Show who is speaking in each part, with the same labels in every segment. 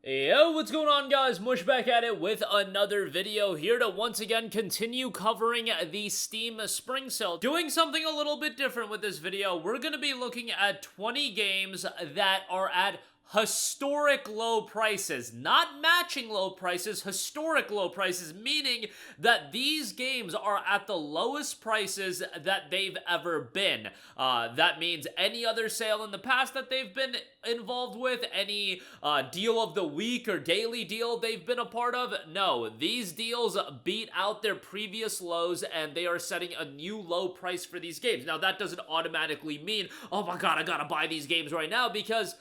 Speaker 1: Yo, what's going on, guys? Mush back at it with another video, here to once again continue covering the Steam Spring Sale. Doing something a little bit different with this video. We're going to be looking at 20 games that are at historic low prices, not matching low prices, historic low prices, meaning that these games are at the lowest prices that they've ever been. That means any other sale in the past that they've been involved with, any deal of the week or daily deal they've been a part of, no, these deals beat out their previous lows and they are setting a new low price for these games. Now, that doesn't automatically mean, oh my god, I gotta buy these games right now, because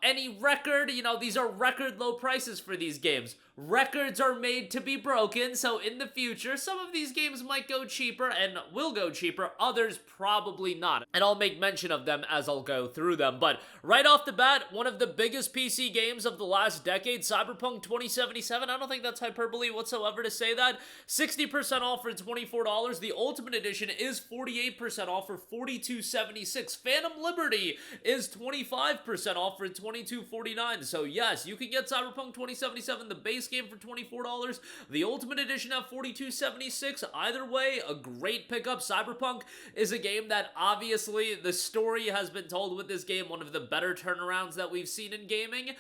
Speaker 1: any record, these are record low prices for these games. Records are made to be broken, so in the future, some of these games might go cheaper and will go cheaper, others probably not. And I'll make mention of them as I'll go through them. But right off the bat, one of the biggest PC games of the last decade, Cyberpunk 2077, I don't think that's hyperbole whatsoever to say that, 60% off for $24. The Ultimate Edition is 48% off for $42.76. Phantom Liberty is 25% off for $22.49. So yes, you can get Cyberpunk 2077, the base game, for $24, the Ultimate Edition at $42.76. Either way, a great pickup. Cyberpunk is a game that obviously the story has been told with this game, one of the better turnarounds that we've seen in gaming,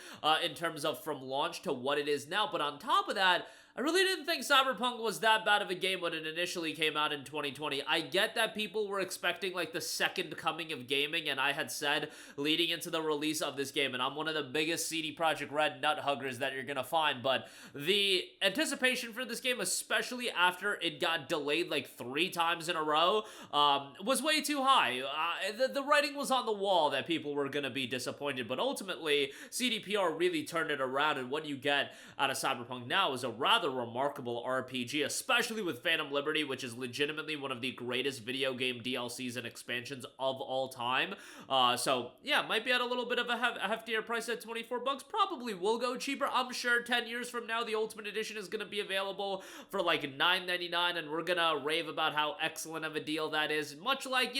Speaker 1: in terms of from launch to what it is now. But on top of that, I really didn't think Cyberpunk was that bad of a game when it initially came out in 2020. I get that people were expecting like the second coming of gaming, and I had said leading into the release of this game, and I'm one of the biggest CD Projekt Red nut huggers that you're gonna find, but the anticipation for this game, especially after it got delayed like 3 times in a row, was way too high. The writing was on the wall that people were gonna be disappointed, but ultimately CDPR really turned it around, and what you get out of Cyberpunk now is a rather remarkable RPG, especially with Phantom Liberty, which is legitimately one of the greatest video game DLCs and expansions of all time. So yeah, might be at a little bit of a heftier price at $24. Probably will go cheaper. I'm sure 10 years from now, the Ultimate Edition is going to be available for like $9.99, and we're going to rave about how excellent of a deal that is. Much like,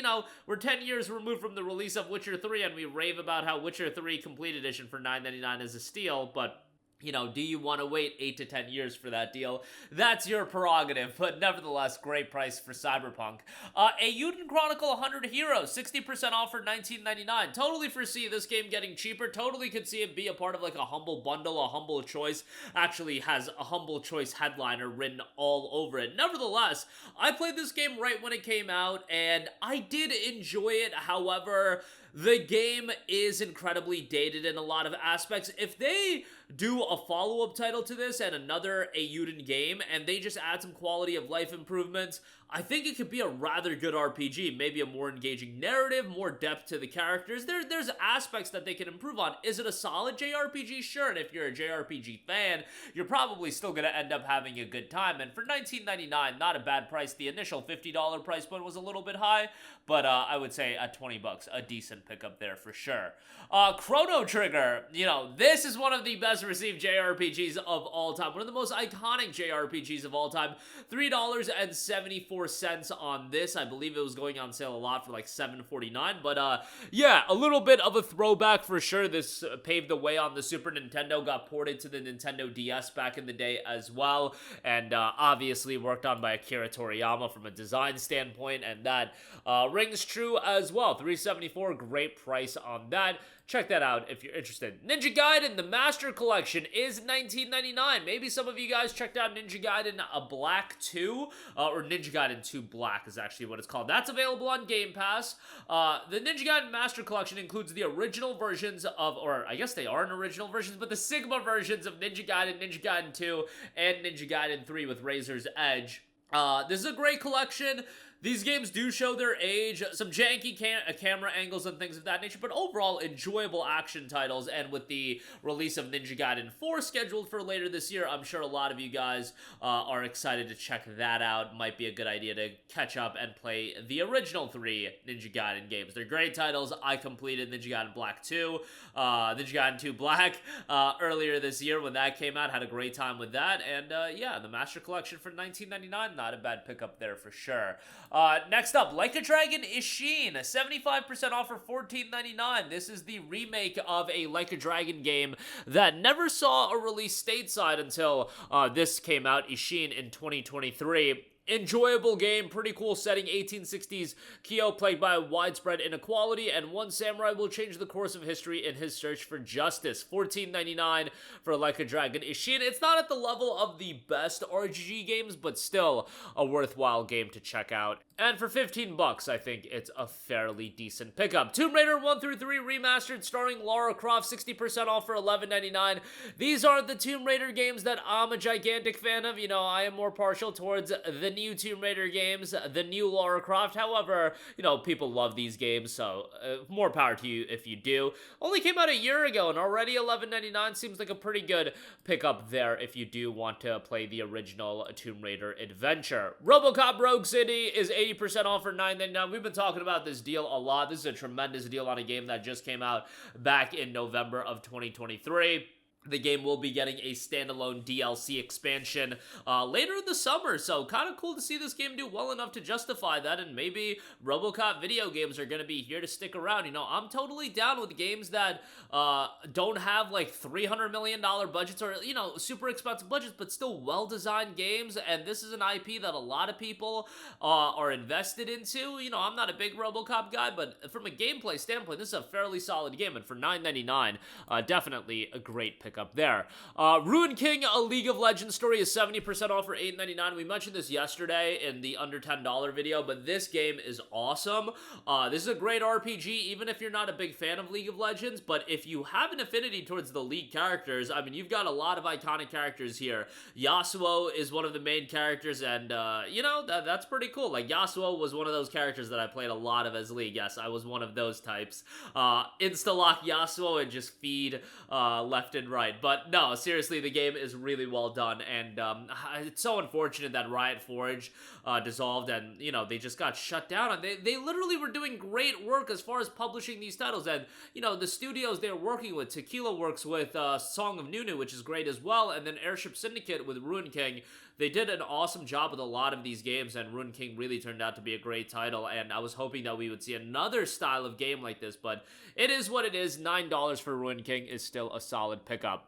Speaker 1: we're 10 years removed from the release of Witcher 3, and we rave about how Witcher 3 Complete Edition for $9.99 is a steal, but do you want to wait 8 to 10 years for that deal? That's your prerogative, but nevertheless, great price for Cyberpunk. Eiyuden Chronicle 100 Heroes, 60% off for $19.99. Totally foresee this game getting cheaper. Totally could see it be a part of like a humble bundle, a humble choice. Actually has a humble choice headliner written all over it. Nevertheless, I played this game right when it came out, and I did enjoy it. However, the game is incredibly dated in a lot of aspects. If they do a follow-up title to this and another Eiyuden game, and they just add some quality of life improvements, I think it could be a rather good RPG. Maybe a more engaging narrative, more depth to the characters. There's aspects that they can improve on. Is it a solid JRPG? Sure, and if you're a JRPG fan, you're probably still going to end up having a good time. And for $19.99, not a bad price. The initial $50 price point was a little bit high, but I would say at $20, a decent pickup there for sure. Chrono Trigger, this is one of the best received JRPGs of all time. One of the most iconic JRPGs of all time. $3.74 on this. I believe it was going on sale a lot for like $7.49, but yeah, a little bit of a throwback for sure. This paved the way on the Super Nintendo, got ported to the Nintendo DS back in the day as well, and obviously worked on by Akira Toriyama from a design standpoint, and that rings true as well. $3.74, great price on that. Check that out if you're interested. Ninja Gaiden, the Master Collection, is $19.99. Maybe some of you guys checked out Ninja Gaiden Black 2, or Ninja Gaiden 2 Black is actually what it's called. That's available on Game Pass. The Ninja Gaiden Master Collection includes the original versions of, or I guess they aren't original versions, but the Sigma versions of Ninja Gaiden 2, and Ninja Gaiden 3 with Razor's Edge. This is a great collection. These games do show their age, some janky camera angles and things of that nature, but overall enjoyable action titles. And with the release of Ninja Gaiden 4 scheduled for later this year, I'm sure a lot of you guys are excited to check that out. Might be a good idea to catch up and play the original 3 Ninja Gaiden games. They're great titles. I completed Ninja Gaiden Black 2, Ninja Gaiden 2 Black earlier this year when that came out. Had a great time with that. And yeah, the Master Collection for $19.99, not a bad pickup there for sure. Next up, Like a Dragon Ishin, 75% off for $14.99. This is the remake of a Like a Dragon game that never saw a release stateside until this came out, Ishin, in 2023. Enjoyable game, pretty cool setting, 1860s Kyoto plagued by widespread inequality, and one samurai will change the course of history in his search for justice. $14.99 for Like a Dragon Ishin. It's not at the level of the best RPG games, but still a worthwhile game to check out. And for 15 bucks, I think it's a fairly decent pickup. Tomb Raider 1 through 3 Remastered, starring Lara Croft, 60% off for $11.99. These aren't the Tomb Raider games that I'm a gigantic fan of. You know, I am more partial towards the new Tomb Raider games, the new Lara Croft. However, you know, people love these games, so more power to you if you do. Only came out a year ago, and already $11.99 seems like a pretty good pickup there if you do want to play the original Tomb Raider adventure. RoboCop Rogue City is 80% off for $9.99. We've been talking about this deal a lot. This is a tremendous deal on a game that just came out back in November of 2023. The game will be getting a standalone DLC expansion later in the summer, so kind of cool to see this game do well enough to justify that, and maybe RoboCop video games are going to be here to stick around. You know, I'm totally down with games that don't have like $300 million budgets or, you know, super expensive budgets, but still well-designed games, and this is an IP that a lot of people are invested into. You know, I'm not a big RoboCop guy, but from a gameplay standpoint, this is a fairly solid game, and for $9.99, definitely a great pickup up there. Ruin King, a League of Legends story, is 70% off for $8.99. We mentioned this yesterday in the under $10 video, but this game is awesome. This is a great RPG, even if you're not a big fan of League of Legends, but if you have an affinity towards the League characters, I mean, you've got a lot of iconic characters here. Yasuo is one of the main characters, and, you know, that's pretty cool. Like, Yasuo was one of those characters that I played a lot of as League. Yes, I was one of those types. Insta-lock Yasuo and just feed left and right. But no, seriously, the game is really well done, and it's so unfortunate that Riot Forge dissolved, and, you know, they just got shut down, and they literally were doing great work as far as publishing these titles, and, you know, the studios they're working with, Tequila works with Song of Nunu, which is great as well, and then Airship Syndicate with Ruin King. They did an awesome job with a lot of these games, and Ruin King really turned out to be a great title, and I was hoping that we would see another style of game like this, but it is what it is. $9 for Ruin King is still a solid pickup.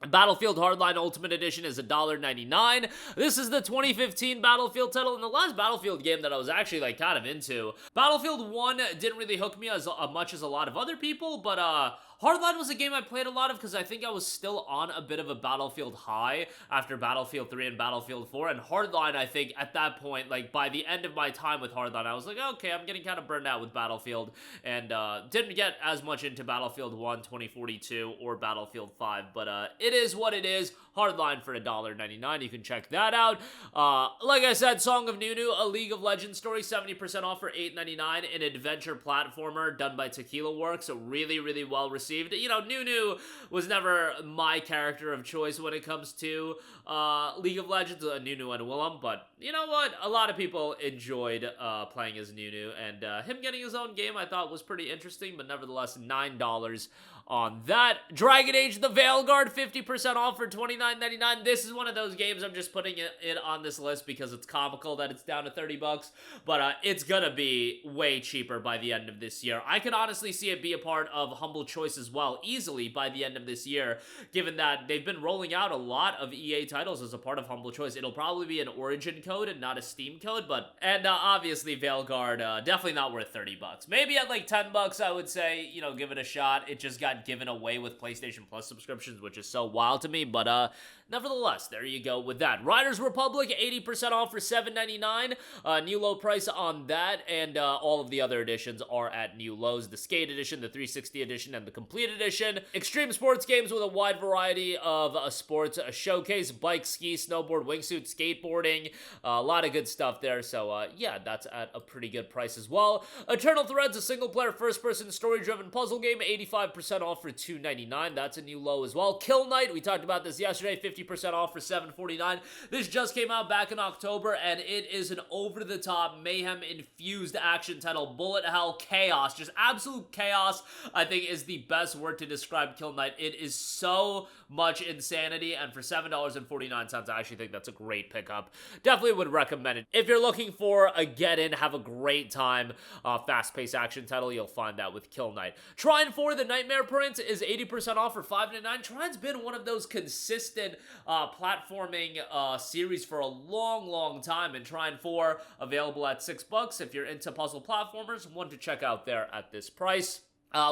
Speaker 1: Battlefield Hardline Ultimate Edition is $1.99. This is the 2015 Battlefield title, and the last Battlefield game that I was actually, like, kind of into. Battlefield 1 didn't really hook me as much as a lot of other people, but, Hardline was a game I played a lot of because I think I was still on a bit of a Battlefield high after Battlefield 3 and Battlefield 4, and Hardline, I think, at that point, like, by the end of my time with Hardline, I was like, okay, I'm getting kind of burned out with Battlefield, and didn't get as much into Battlefield 1, 2042, or Battlefield 5, but it is what it is. Hardline for $1.99. You can check that out. Like I said, Song of Nunu, a League of Legends story, 70% off for $8.99. An adventure platformer done by Tequila Works. Really, really well received. You know, Nunu was never my character of choice when it comes to League of Legends, Nunu and Willem, but you know what? A lot of people enjoyed playing as Nunu, and him getting his own game I thought was pretty interesting, but nevertheless, $9 on that. Dragon Age the Veilguard, 50% off for $29.99. This is one of those games I'm just putting it on this list because it's comical that it's down to 30 bucks, but it's gonna be way cheaper by the end of this year. I could honestly see it be a part of Humble Choice as well, easily by the end of this year, given that they've been rolling out a lot of EA titles as a part of Humble Choice. It'll probably be an Origin code and not a Steam code, but, and obviously Veilguard, definitely not worth 30 bucks. Maybe at like 10 bucks, I would say, you know, give it a shot. It just got given away with PlayStation Plus subscriptions, which is so wild to me, but nevertheless, there you go with that. Riders Republic, 80% off for $7.99. New low price on that, and all of the other editions are at new lows. The Skate Edition, the 360 Edition, and the Complete Edition. Extreme sports games with a wide variety of sports showcase, bike, ski, snowboard, wingsuit, skateboarding, a lot of good stuff there, so yeah, that's at a pretty good price as well. Eternal Threads, a single-player, first-person, story-driven puzzle game, 85% off for $2.99. That's a new low as well. Kill Knight, we talked about this yesterday, 50% off for $7.49. This just came out back in October, and it is an over-the-top, mayhem-infused action title. Bullet hell chaos, just absolute chaos, I think is the best word to describe Kill Knight. It is so much insanity, and for $7.49, I actually think that's a great pickup. Definitely would recommend it. If you're looking for a get-in, have a great time, fast-paced action title, you'll find that with Kill Knight. Trine 4, the Nightmare Print, is 80% off for $5.99. Trine's been one of those consistent platforming series for a long time, and Trine 4 available at $6 if you're into puzzle platformers. One to check out there at this price.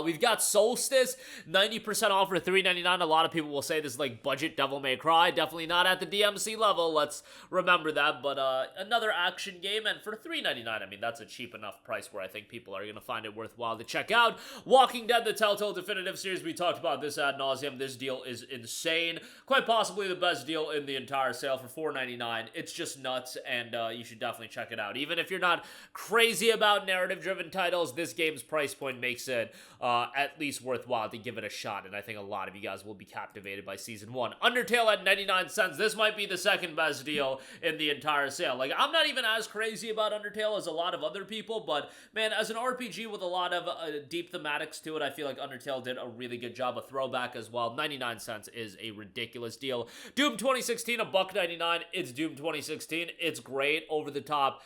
Speaker 1: We've got Soulstice, 90% off for $3.99. A lot of people will say this is like budget Devil May Cry. Definitely not at the DMC level, let's remember that. But another action game, and for $3.99, I mean, that's a cheap enough price where I think people are going to find it worthwhile to check out. Walking Dead, the Telltale Definitive Series, we talked about this ad nauseum. This deal is insane. Quite possibly the best deal in the entire sale for $4.99. It's just nuts, and you should definitely check it out. Even if you're not crazy about narrative-driven titles, this game's price point makes it at least worthwhile to give it a shot, and I think a lot of you guys will be captivated by Season 1. Undertale at 99 cents. This might be the second best deal in the entire sale. Like, I'm not even as crazy about Undertale as a lot of other people, but, man, as an RPG with a lot of deep thematics to it, I feel like Undertale did a really good job. A throwback as well. 99 cents is a ridiculous deal. Doom 2016, $1.99. It's Doom 2016. It's great, over-the-top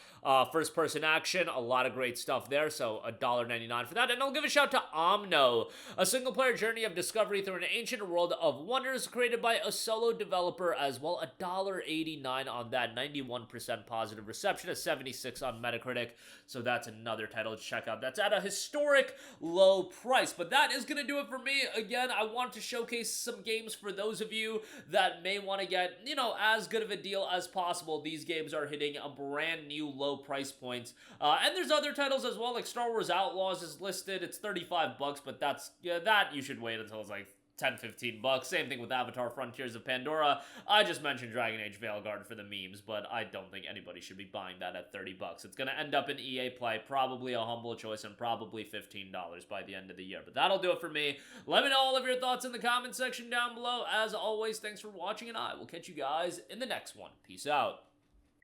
Speaker 1: first-person action. A lot of great stuff there, so $1.99 for that. And I'll give a shout to Omno, a single-player journey of discovery through an ancient world of wonders created by a solo developer as well. $1.89 on that, 91% positive reception, a 76 on Metacritic, so that's another title to check out. That's at a historic low price, but that is going to do it for me. Again, I want to showcase some games for those of you that may want to get, you know, as good of a deal as possible. These games are hitting a brand new low price point, and there's other titles as well, like Star Wars Outlaws is listed. It's $35, but that's, yeah, that you should wait until it's like $10-15. Same thing with Avatar Frontiers of Pandora. I just mentioned Dragon Age Veilguard for the memes, but I don't think anybody should be buying that at $30. It's going to end up in EA Play, probably a humble choice, and probably $15 by the end of the year. But that'll do it for me. Let me know all of your thoughts in the comment section down below. As always, thanks for watching, and I will catch you guys in the next one. Peace out.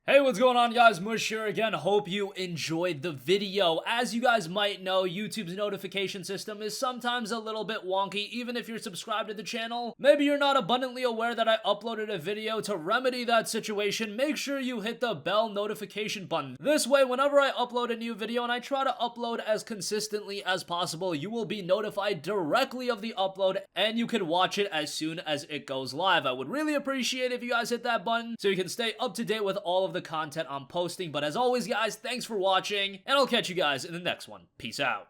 Speaker 1: Hey, what's going on, guys? Mush here again. Hope you enjoyed the video. As you guys might know, YouTube's notification system is sometimes a little bit wonky, even if you're subscribed to the channel. Maybe you're not abundantly aware that I uploaded a video. To remedy that situation, make sure you hit the bell notification button. This way, whenever I upload a new video, and I try to upload as consistently as possible, you will be notified directly of the upload, and you can watch it as soon as it goes live. I would really appreciate it if you guys hit that button so you can stay up to date with all of the content I'm posting. But as always, guys, thanks for watching, and I'll catch you guys in the next one. Peace out.